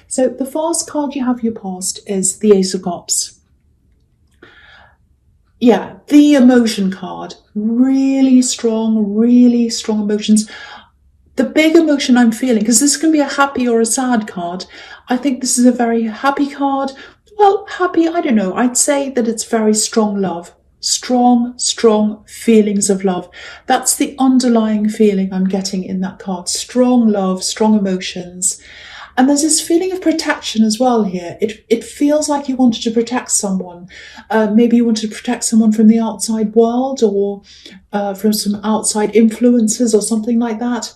So the first card you have your past is the Ace of Cups. Yeah, the emotion card. Really strong emotions. The big emotion I'm feeling, because this can be a happy or a sad card, I think this is a very happy card. Well, happy, I don't know. I'd say that it's very strong love. Strong feelings of love. That's the underlying feeling I'm getting in that card. Strong love, strong emotions. And there's this feeling of protection as well here. It feels like you wanted to protect someone. Maybe you wanted to protect someone from the outside world, or from some outside influences or something like that.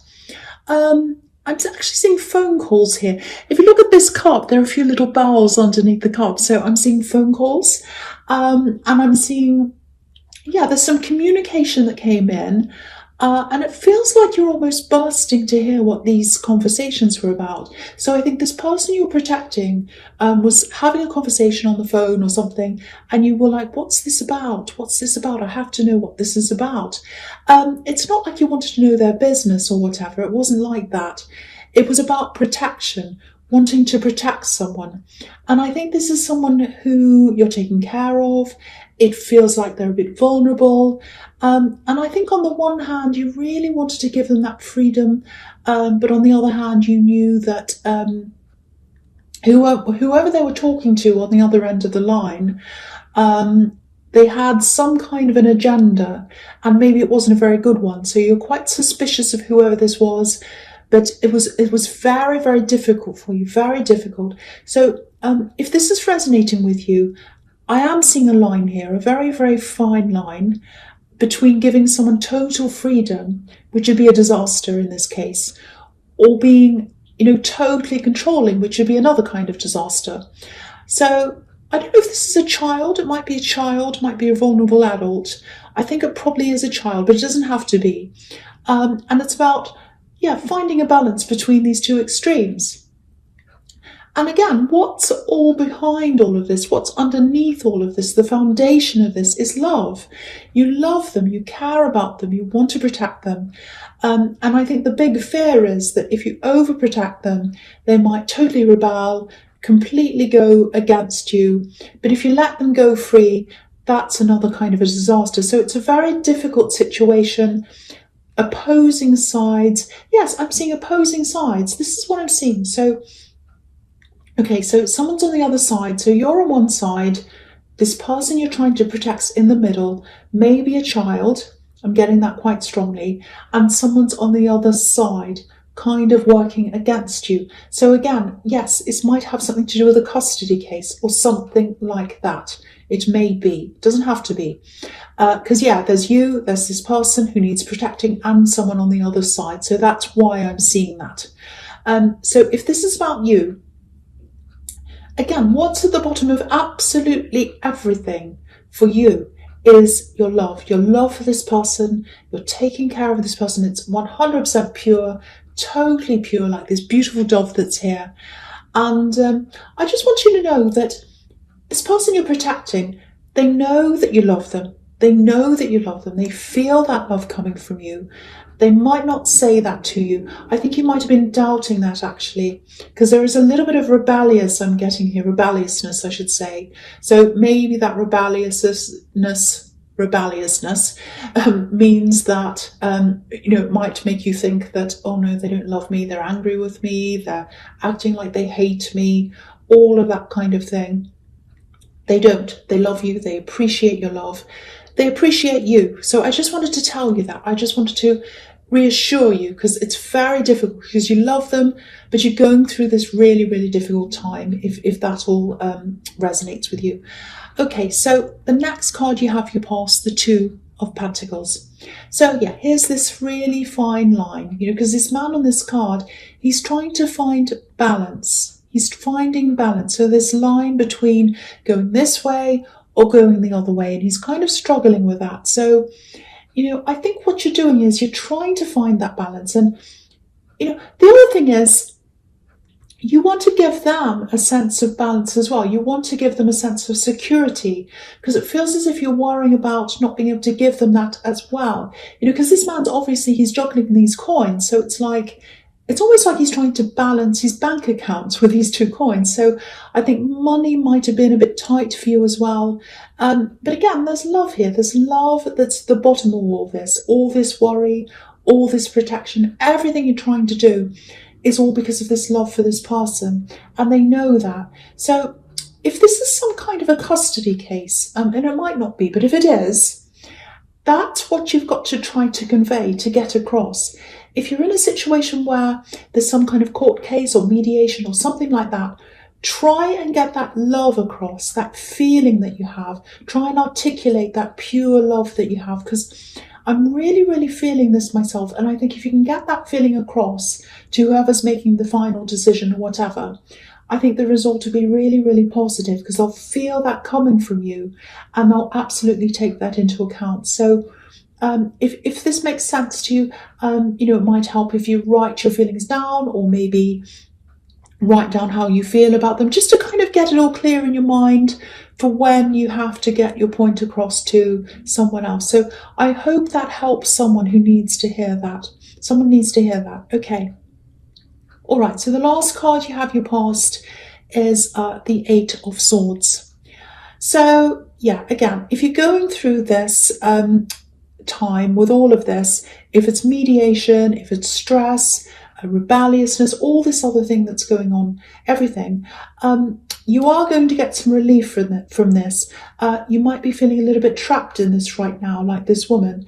I'm actually seeing phone calls here. If you look at this cup, there are a few little bowls underneath the cup. So I'm seeing phone calls. And I'm seeing, yeah, there's some communication that came in. And it feels like you're almost bursting to hear what these conversations were about. So I think this person you're protecting was having a conversation on the phone or something, and you were like, what's this about? What's this about? I have to know what this is about. It's not like you wanted to know their business or whatever. It wasn't like that. It was about protection, wanting to protect someone. And I think this is someone who you're taking care of. It feels like they're a bit vulnerable. And I think on the one hand, you really wanted to give them that freedom. But on the other hand, you knew that whoever they were talking to on the other end of the line, they had some kind of an agenda, and maybe it wasn't a very good one. So you're quite suspicious of whoever this was. But it was very, very difficult for you, very difficult. So if this is resonating with you, I am seeing a line here, a very, very fine line between giving someone total freedom, which would be a disaster in this case, or being, totally controlling, which would be another kind of disaster. So I don't know if this is a child. It might be a child, might be a vulnerable adult. I think it probably is a child, but it doesn't have to be. And it's about, finding a balance between these two extremes. And again, what's all behind all of this? What's underneath all of this? The foundation of this is love. You love them, you care about them, you want to protect them. And I think the big fear is that if you overprotect them, they might totally rebel, completely go against you. But if you let them go free, that's another kind of a disaster. So it's a very difficult situation. Opposing sides. Yes, I'm seeing opposing sides. This is what I'm seeing. So someone's on the other side. So you're on one side. This person you're trying to protect's in the middle. Maybe a child. I'm getting that quite strongly. And someone's on the other side, kind of working against you. So again, yes, it might have something to do with a custody case or something like that. It may be. It doesn't have to be. Because, there's you, there's this person who needs protecting, and someone on the other side. So that's why I'm seeing that. So if this is about you, again, what's at the bottom of absolutely everything for you is your love for this person. You're taking care of this person. It's 100% pure, totally pure, like this beautiful dove that's here. And I just want you to know that this person you're protecting, they know that you love them. They know that you love them. They feel that love coming from you. They might not say that to you. I think you might have been doubting that, actually, because there is a little bit of I'm getting here, rebelliousness, I should say. So maybe that rebelliousness means that, it might make you think that, oh no, they don't love me. They're angry with me. They're acting like they hate me, all of that kind of thing. They don't. They love you. They appreciate your love. They appreciate you. So I just wanted to tell you that. I just wanted to reassure you, because it's very difficult, because you love them, but you're going through this really, really difficult time, if that all resonates with you. Okay, so the next card you have your past, the Two of Pentacles. So here's this really fine line, because this man on this card, he's trying to find balance. He's finding balance. So this line between going this way or going the other way, and he's kind of struggling with that. So, I think what you're doing is you're trying to find that balance. And, the other thing is, you want to give them a sense of balance as well. You want to give them a sense of security, because it feels as if you're worrying about not being able to give them that as well. Because this man's obviously, he's juggling these coins. So it's it's almost like he's trying to balance his bank accounts with these two coins. So I think money might have been a bit tight for you as well. But again, there's love here. There's love that's the bottom of all this worry, all this protection, everything you're trying to do is all because of this love for this person. And they know that. So if this is some kind of a custody case, and it might not be, but if it is, that's what you've got to try to convey, to get across. If you're in a situation where there's some kind of court case or mediation or something like that, try and get that love across, that feeling that you have. Try and articulate that pure love that you have, because I'm really, really feeling this myself. And I think if you can get that feeling across to whoever's making the final decision or whatever, I think the result will be really, really positive, because they'll feel that coming from you and they'll absolutely take that into account. So if this makes sense to you, it might help if you write your feelings down, or maybe write down how you feel about them, just to kind of get it all clear in your mind for when you have to get your point across to someone else. So I hope that helps someone who needs to hear that. Someone needs to hear that. Okay. All right. So the last card you have your past is the Eight of Swords. So yeah, again, if you're going through this time with all of this, if it's mediation, if it's stress, rebelliousness, all this other thing that's going on, everything, you are going to get some relief from this. You might be feeling a little bit trapped in this right now, like this woman.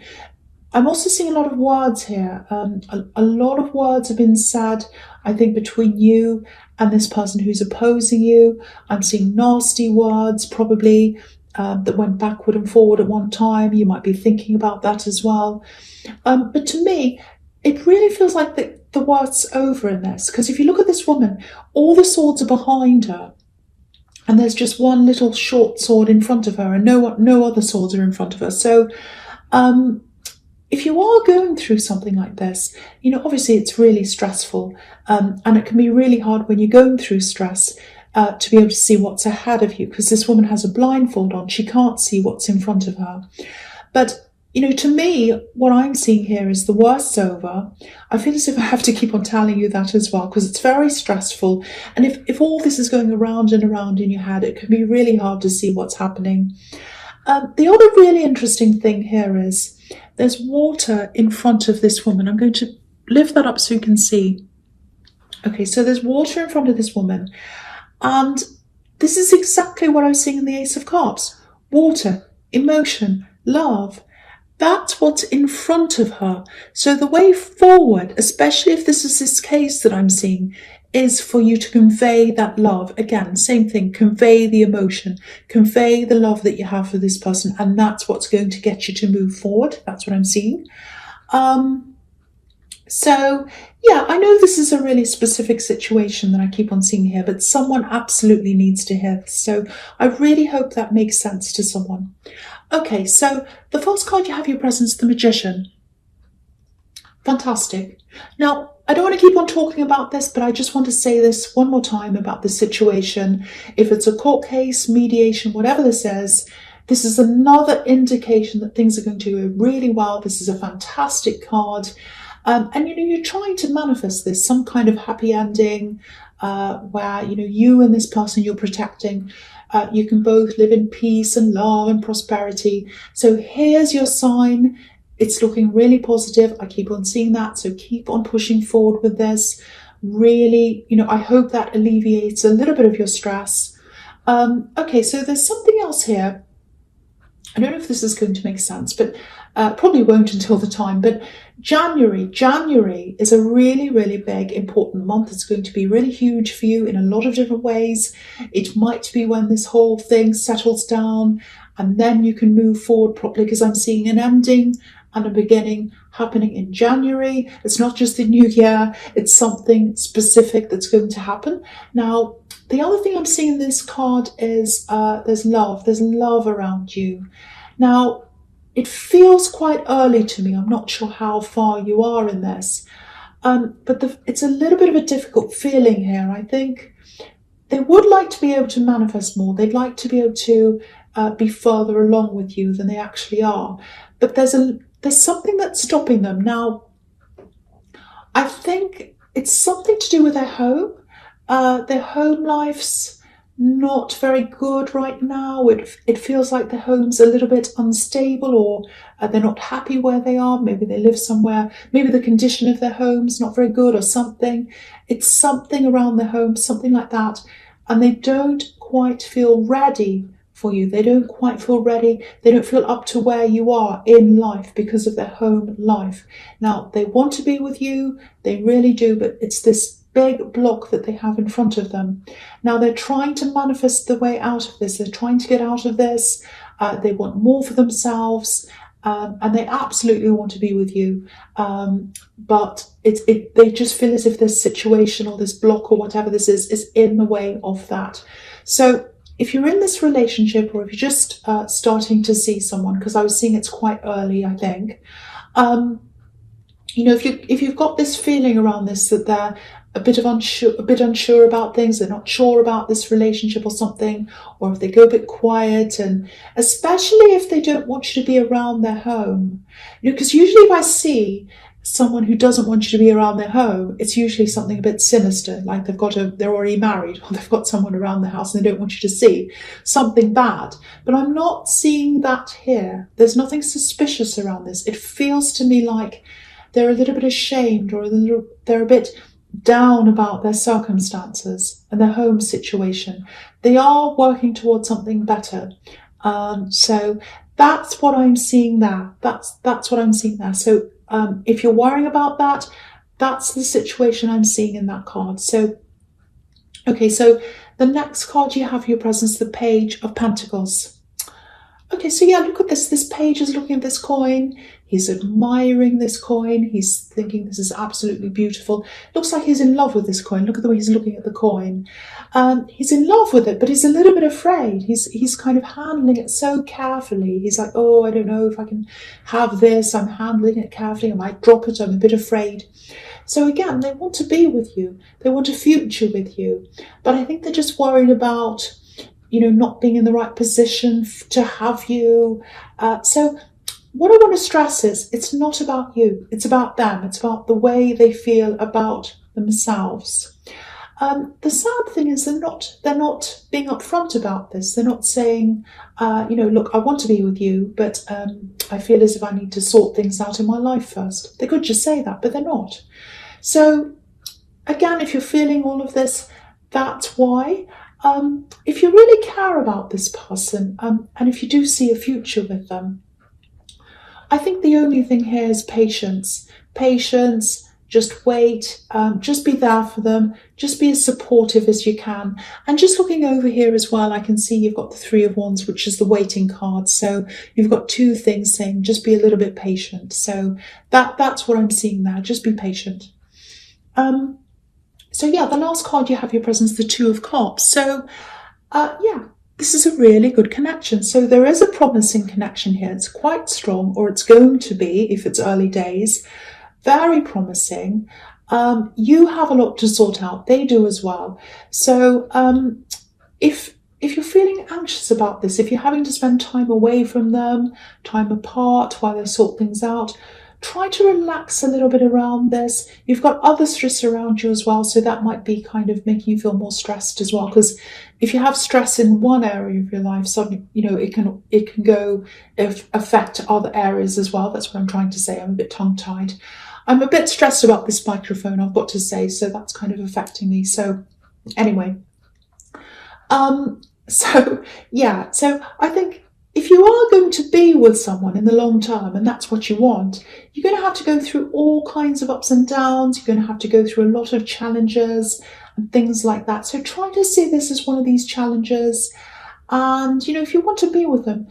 I'm also seeing a lot of words here. A lot of words have been said, I think, between you and this person who's opposing you. I'm seeing nasty words, probably, that went backward and forward at one time. You might be thinking about that as well. But to me, it really feels like the worst's over in this, because if you look at this woman, all the swords are behind her, and there's just one little short sword in front of her, and no other swords are in front of her. So if you are going through something like this, obviously it's really stressful, and it can be really hard when you're going through stress to be able to see what's ahead of you, because this woman has a blindfold on. She can't see what's in front of her. But to me, what I'm seeing here is the worst's over. I feel as if I have to keep on telling you that as well, because it's very stressful. And if all this is going around and around in your head, it can be really hard to see what's happening. The other really interesting thing here is there's water in front of this woman. I'm going to lift that up so you can see. Okay, so there's water in front of this woman. And this is exactly what I was seeing in the Ace of Cups. Water, emotion, love. That's what's in front of her. So the way forward, especially if this is this case that I'm seeing, is for you to convey that love. Again, same thing, convey the emotion, convey the love that you have for this person. And that's what's going to get you to move forward. That's what I'm seeing. So yeah, I know this is a really specific situation that I keep on seeing here, but someone absolutely needs to hear this. So I really hope that makes sense to someone. Okay, so the first card you have your presence, the Magician. Fantastic. Now, I don't want to keep on talking about this, but I just want to say this one more time about the situation. If it's a court case, mediation, whatever this is another indication that things are going to go really well. This is a fantastic card. And you're trying to manifest this, some kind of happy ending, where, you and this person you're protecting, you can both live in peace and love and prosperity. So here's your sign. It's looking really positive. I keep on seeing that. So keep on pushing forward with this. Really, I hope that alleviates a little bit of your stress. Okay, so there's something else here. I don't know if this is going to make sense, but probably won't until the time. But January is a really, really big, important month. It's going to be really huge for you in a lot of different ways. It might be when this whole thing settles down, and then you can move forward properly, because I'm seeing an ending and a beginning happening in January. It's not just the new year, it's something specific that's going to happen. Now, the other thing I'm seeing in this card is there's love around you. Now, it feels quite early to me. I'm not sure how far you are in this, but it's a little bit of a difficult feeling here. I think they would like to be able to manifest more. They'd like to be able to be further along with you than they actually are. But there's something that's stopping them. Now, I think It's something to do with their home. Their home life's not very good right now. It feels like their home's a little bit unstable, or they're not happy where they are. Maybe they live somewhere. Maybe the condition of their home's not very good or something. It's something around their home, something like that. And they don't quite feel ready for you. They don't quite feel ready. They don't feel up to where you are in life because of their home life. Now, they want to be with you. They really do, but it's this big block that they have in front of them. Now, they're trying to manifest the way out of this. They're trying to get out of this. They want more for themselves. And they absolutely want to be with you. But they just feel as if this situation or this block or whatever this is in the way of that. So if you're in this relationship, or if you're just starting to see someone, because I was seeing it's quite early, I think, if you've got this feeling around this, that they're a bit unsure about things, they're not sure about this relationship or something, or if they go a bit quiet, and especially if they don't want you to be around their home, because usually if I see someone who doesn't want you to be around their home, it's usually something a bit sinister, like they're already married, or they've got someone around the house and they don't want you to see something bad. But I'm not seeing that here. There's nothing suspicious around this. It feels to me like they're a little bit ashamed, or they're a bit down about their circumstances and their home situation. They are working towards something better. So that's what I'm seeing there. That's what I'm seeing there. So if you're worrying about that, that's the situation I'm seeing in that card. So, okay, so the next card you have for your presence, the Page of Pentacles. Okay, so yeah, look at this. This page is looking at this coin. He's admiring this coin. He's thinking this is absolutely beautiful. Looks like he's in love with this coin. Look at the way he's looking at the coin. He's in love with it, but he's a little bit afraid. He's kind of handling it so carefully. He's like, oh, I don't know if I can have this. I'm handling it carefully. I might drop it. I'm a bit afraid. So again, they want to be with you. They want a future with you. But I think they're just worried about, not being in the right position to have you. So what I want to stress is it's not about you. It's about them. It's about the way they feel about themselves. The sad thing is they're not being upfront about this. They're not saying, look, I want to be with you, but I feel as if I need to sort things out in my life first. They could just say that, but they're not. So again, if you're feeling all of this, that's why. If you really care about this person, and if you do see a future with them, I think the only thing here is patience. Patience, just wait, just be there for them, just be as supportive as you can. And just looking over here as well, I can see you've got the Three of Wands, which is the waiting card. So you've got two things saying, just be a little bit patient. So that's what I'm seeing there, just be patient. So yeah, the last card you have your presence, the Two of Cups. So this is a really good connection. So there is a promising connection here. It's quite strong, or it's going to be if it's early days. Very promising. You have a lot to sort out. They do as well. So if you're feeling anxious about this, if you're having to spend time away from them, time apart while they sort things out, try to relax a little bit around this. You've got other stress around you as well, so that might be kind of making you feel more stressed as well. Because if you have stress in one area of your life, suddenly, it can go affect other areas as well. That's what I'm trying to say. I'm a bit tongue-tied. I'm a bit stressed about this microphone, I've got to say, so that's kind of affecting me. So anyway, so I think if you are going to be with someone in the long term, and that's what you want, you're going to have to go through all kinds of ups and downs. You're going to have to go through a lot of challenges and things like that. So try to see this as one of these challenges. And, if you want to be with them,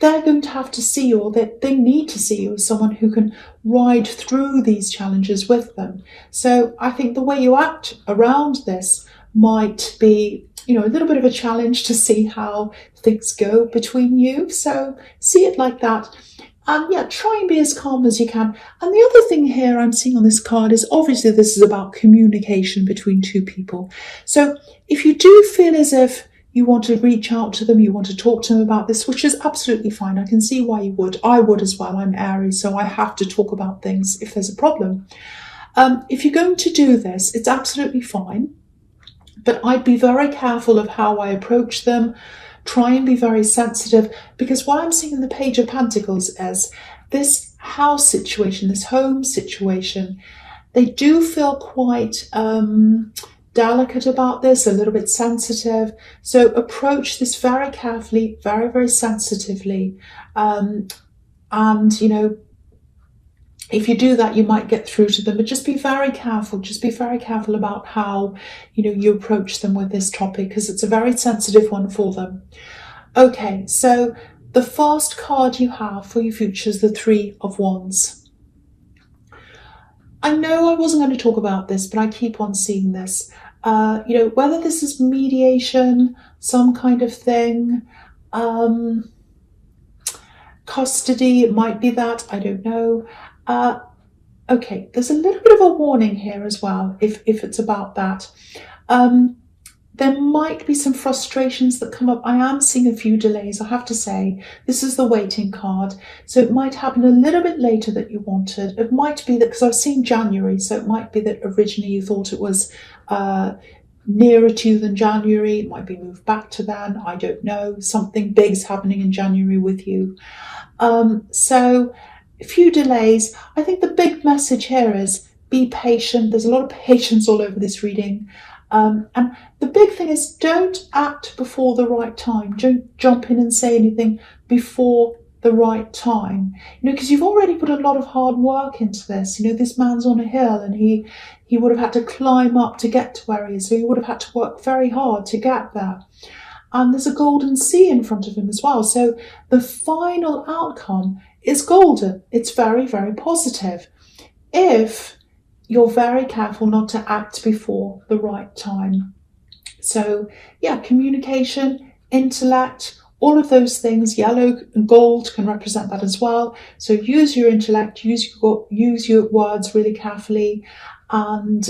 they're going to have to see you, or they need to see you as someone who can ride through these challenges with them. So I think the way you act around this might be, a little bit of a challenge to see how things go between you. So see it like that. And try and be as calm as you can. And the other thing here I'm seeing on this card is obviously this is about communication between two people. So if you do feel as if you want to reach out to them, you want to talk to them about this, which is absolutely fine. I can see why you would. I would as well. I'm Aries, so I have to talk about things if there's a problem. If you're going to do this, it's absolutely fine, but I'd be very careful of how I approach them. Try and be very sensitive, because what I'm seeing in the Page of Pentacles is this house situation, this home situation, they do feel quite delicate about this, a little bit sensitive. So approach this very carefully, very, very sensitively. And, you know, if you do that, you might get through to them, but just be very careful. Just be very careful about how, you know, you approach them with this topic, because it's a very sensitive one for them. Okay, so the first card you have for your future is the Three of Wands. I know I wasn't going to talk about this, but I keep on seeing this. You know, whether this is mediation, some kind of thing, custody, it might be that, I don't know. Okay, there's a little bit of a warning here as well, if it's about that. There might be some frustrations that come up. I am seeing a few delays, I have to say. This is the waiting card, so it might happen a little bit later than you wanted. It might be that, because I've seen January, so it might be that originally you thought it was nearer to you than January. It might be moved back to then, I don't know. Something big's happening in January with you. So a few delays. I think the big message here is be patient. There's a lot of patience all over this reading. And the big thing is, don't act before the right time. Don't jump in and say anything before the right time. You know, because you've already put a lot of hard work into this. You know, this man's on a hill, and he would have had to climb up to get to where he is. So he would have had to work very hard to get there. And there's a golden sea in front of him as well. So the final outcome is golden. It's very, very positive, if you're very careful not to act before the right time. So yeah, communication, intellect, all of those things, yellow and gold can represent that as well. So use your intellect, use your words really carefully, and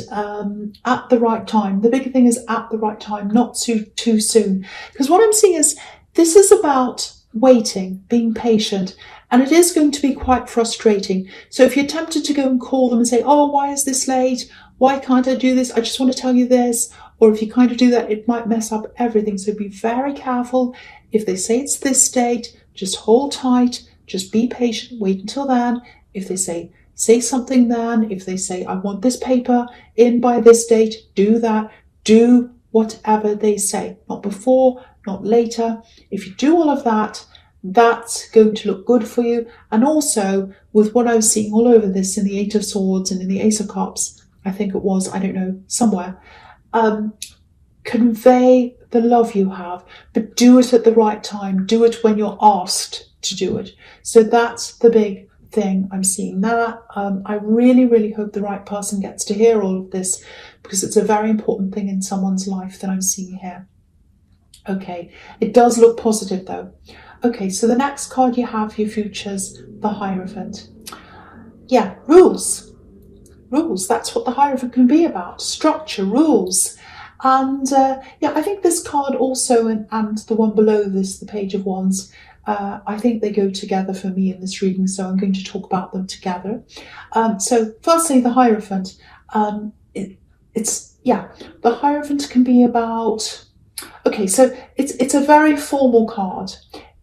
at the right time. The big thing is at the right time, not too soon. Because what I'm seeing is, this is about waiting, being patient, and it is going to be quite frustrating. So if you're tempted to go and call them and say, oh, why is this late? Why can't I do this? I just want to tell you this. Or if you kind of do that, it might mess up everything. So be very careful. If they say it's this date, just hold tight. Just be patient. Wait until then. If they say something then. If they say, I want this paper in by this date, do that. Do whatever they say. Not before, not later. If you do all of that, that's going to look good for you. And also, with what I was seeing all over this in the Eight of Swords and in the Ace of Cups, I think it was, I don't know, somewhere, convey the love you have, but do it at the right time. Do it when you're asked to do it. So that's the big thing I'm seeing that. I really, really hope the right person gets to hear all of this, because it's a very important thing in someone's life that I'm seeing here. Okay, it does look positive though. Okay, so the next card you have for your futures, the Hierophant. Yeah, rules. Rules, that's what the Hierophant can be about. Structure, rules. And yeah, I think this card also, and the one below this, the Page of Wands, I think they go together for me in this reading, so I'm going to talk about them together. So firstly, the Hierophant. The Hierophant can be about, okay, so it's a very formal card.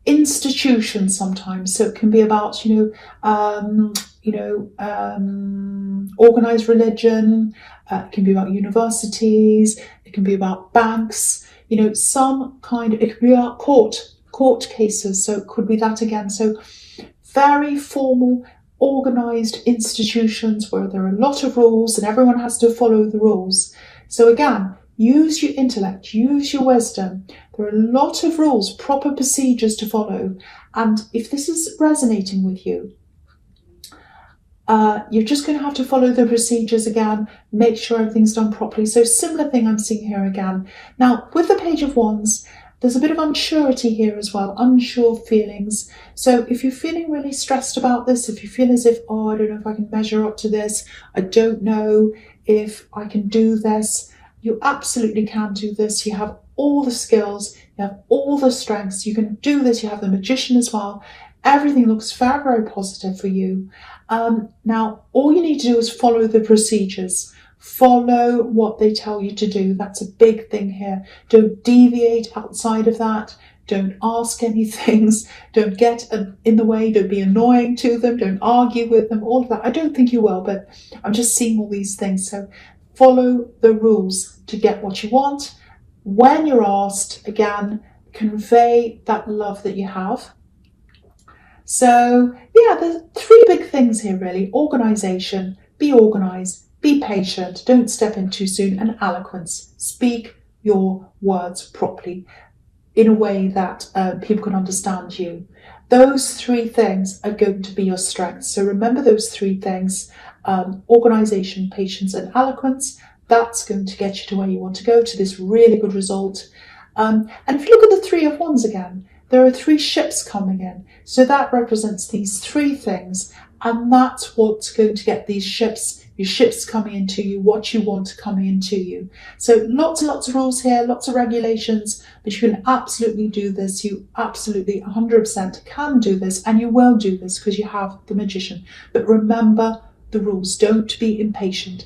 Institution sometimes, so it can be about, organized religion. It can be about universities. It can be about banks. Some kind of, it can be about court cases. So it could be that again. So very formal, organized institutions where there are a lot of rules and everyone has to follow the rules. So again, use your intellect, use your wisdom. There are a lot of rules, proper procedures to follow. And if this is resonating with you, you're just going to have to follow the procedures again, make sure everything's done properly. So similar thing I'm seeing here again. Now, with the Page of Wands, there's a bit of unsurety here as well, unsure feelings. So if you're feeling really stressed about this, if you feel as if, oh, I don't know if I can measure up to this, I don't know if I can do this, you absolutely can do this. You have all the skills, you have all the strengths, you can do this, you have the Magician as well. Everything looks very, very positive for you. Now, all you need to do is follow the procedures. Follow what they tell you to do. That's a big thing here. Don't deviate outside of that. Don't ask any things. Don't get in the way. Don't be annoying to them. Don't argue with them. All of that. I don't think you will, but I'm just seeing all these things. So follow the rules to get what you want. When you're asked, again, convey that love that you have. So yeah, there's three big things here really. Organisation, be organised, be patient, don't step in too soon, and eloquence. Speak your words properly in a way that people can understand you. Those three things are going to be your strengths. So remember those three things, organisation, patience, and eloquence. That's going to get you to where you want to go, to this really good result. And if you look at the Three of Wands again, there are three ships coming in. So that represents these three things. And that's what's going to get these ships, your ships coming into you, what you want coming into you. So lots and lots of rules here, lots of regulations, but you can absolutely do this. You absolutely 100% can do this, and you will do this because you have the Magician. But remember the rules. Don't be impatient.